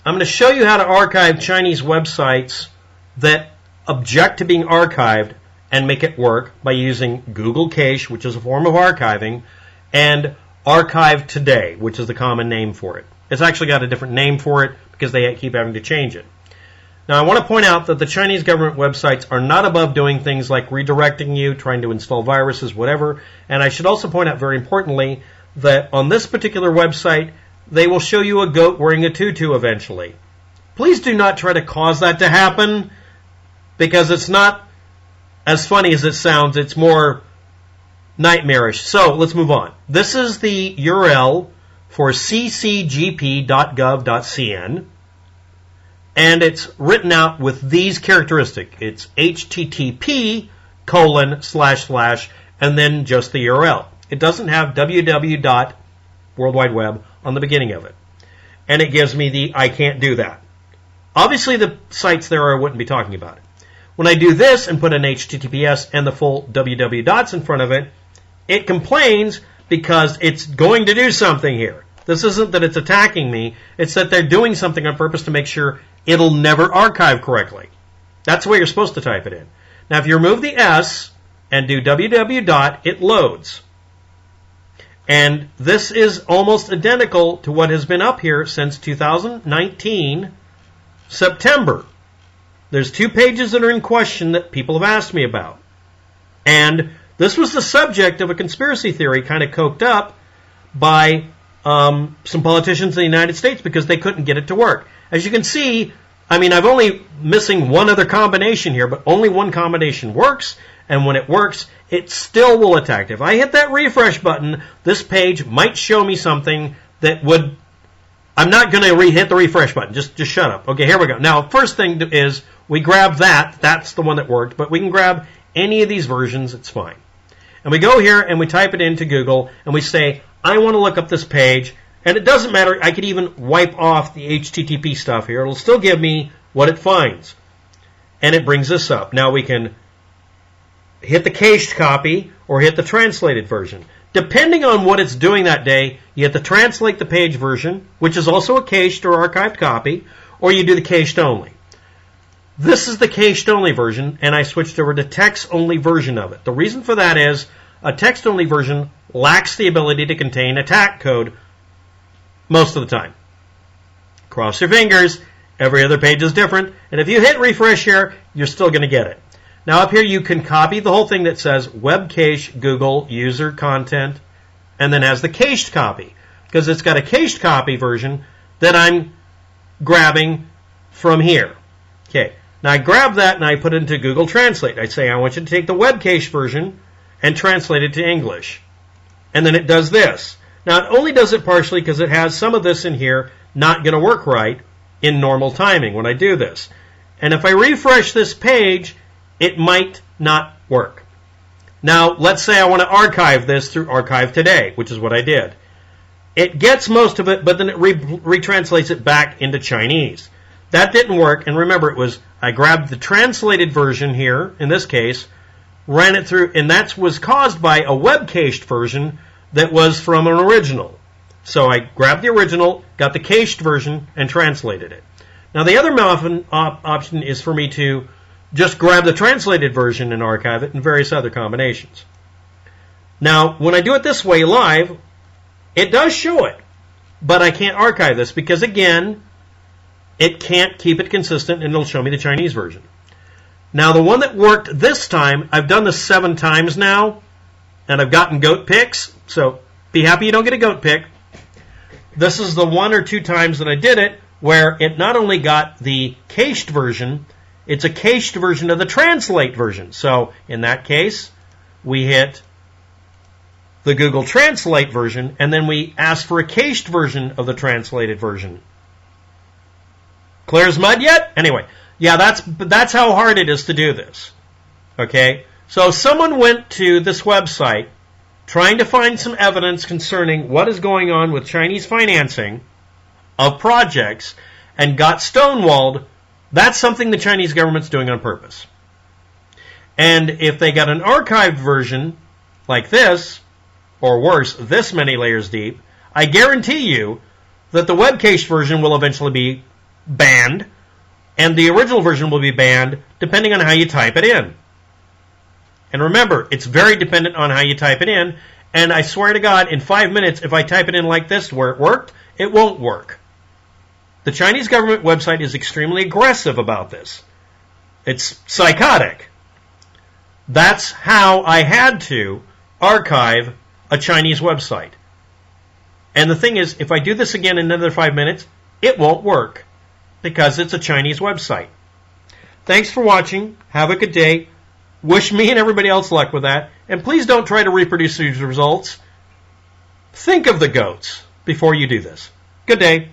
I'm going to show you how to archive Chinese websites that object to being archived and make it work by using Google Cache, which is a form of archiving, and Archive Today, which is the common name for it. It's actually got a different name for it because they keep having to change it. Now, I want to point out that the Chinese government websites are not above doing things like redirecting you, trying to install viruses, whatever. And I should also point out very importantly that on this particular website, they will show you a goat wearing a tutu eventually. Please do not try to cause that to happen because it's not as funny as it sounds. It's more nightmarish. So let's move on. This is the URL for ccgp.gov.cn. And it's written out with these characteristics. It's http:// and then just the URL. It doesn't have www. World Wide Web on the beginning of it. And it gives me the I can't do that. Obviously the sites there I wouldn't be talking about it. When I do this and put an HTTPS and the full www dots in front of it, it complains because it's going to do something here. This isn't that it's attacking me, it's that they're doing something on purpose to make sure it'll never archive correctly. That's the way you're supposed to type it in. Now if you remove the S and do www dot, it loads. And this is almost identical to what has been up here since 2019, September. There's 2 pages that are in question that people have asked me about. And this was the subject of a conspiracy theory kind of coked up by some politicians in the United States because they couldn't get it to work. As you can see, I'm only missing one other combination here, but only one combination works. And when it works, it still will attack. If I hit that refresh button, this page might show me something that would... I'm not going to hit the refresh button. Just shut up. Okay, here we go. Now, first thing is we grab that. That's the one that worked. But we can grab any of these versions. It's fine. And we go here and we type it into Google and we say, I want to look up this page. And it doesn't matter. I could even wipe off the HTTP stuff here. It'll still give me what it finds. And it brings this up. Now we can hit the cached copy or hit the translated version. Depending on what it's doing that day, you have to translate the page version, which is also a cached or archived copy, or you do the cached only. This is the cached only version, and I switched over to text only version of it. The reason for that is a text only version lacks the ability to contain attack code most of the time. Cross your fingers. Every other page is different, and if you hit refresh here, you're still going to get it. Now up here you can copy the whole thing that says web cache Google user content and then has the cached copy because it's got a cached copy version that I'm grabbing from here. Okay, now I grab that and I put it into Google Translate. I say I want you to take the web cache version and translate it to English. And then it does this. Now it only does it partially because it has some of this in here not going to work right in normal timing when I do this. And if I refresh this page, it might not work. Now, let's say I want to archive this through Archive Today, which is what I did. It gets most of it, but then it retranslates it back into Chinese. That didn't work, and remember, I grabbed the translated version here, in this case, ran it through, and that was caused by a web-cached version that was from an original. So I grabbed the original, got the cached version, and translated it. Now, the other option is for me to just grab the translated version and archive it in various other combinations. Now, when I do it this way live, it does show it, but I can't archive this because, again, it can't keep it consistent and it'll show me the Chinese version. Now, the one that worked this time, I've done this 7 times now, and I've gotten goat pics, so be happy you don't get a goat pic. This is the 1 or 2 times that I did it where it not only got the cached version, it's a cached version of the translate version. So in that case, we hit the Google Translate version, and then we ask for a cached version of the translated version. Clear as mud yet? Anyway, yeah, that's how hard it is to do this. Okay? So someone went to this website trying to find some evidence concerning what is going on with Chinese financing of projects and got stonewalled. That's something the Chinese government's doing on purpose. And if they got an archived version like this, or worse, this many layers deep, I guarantee you that the web cache version will eventually be banned, and the original version will be banned depending on how you type it in. And remember, it's very dependent on how you type it in, and I swear to God, in 5 minutes, if I type it in like this where it worked, it won't work. The Chinese government website is extremely aggressive about this. It's psychotic. That's how I had to archive a Chinese website. And the thing is, if I do this again in another 5 minutes, it won't work because it's a Chinese website. Thanks for watching. Have a good day. Wish me and everybody else luck with that. And please don't try to reproduce these results. Think of the goats before you do this. Good day.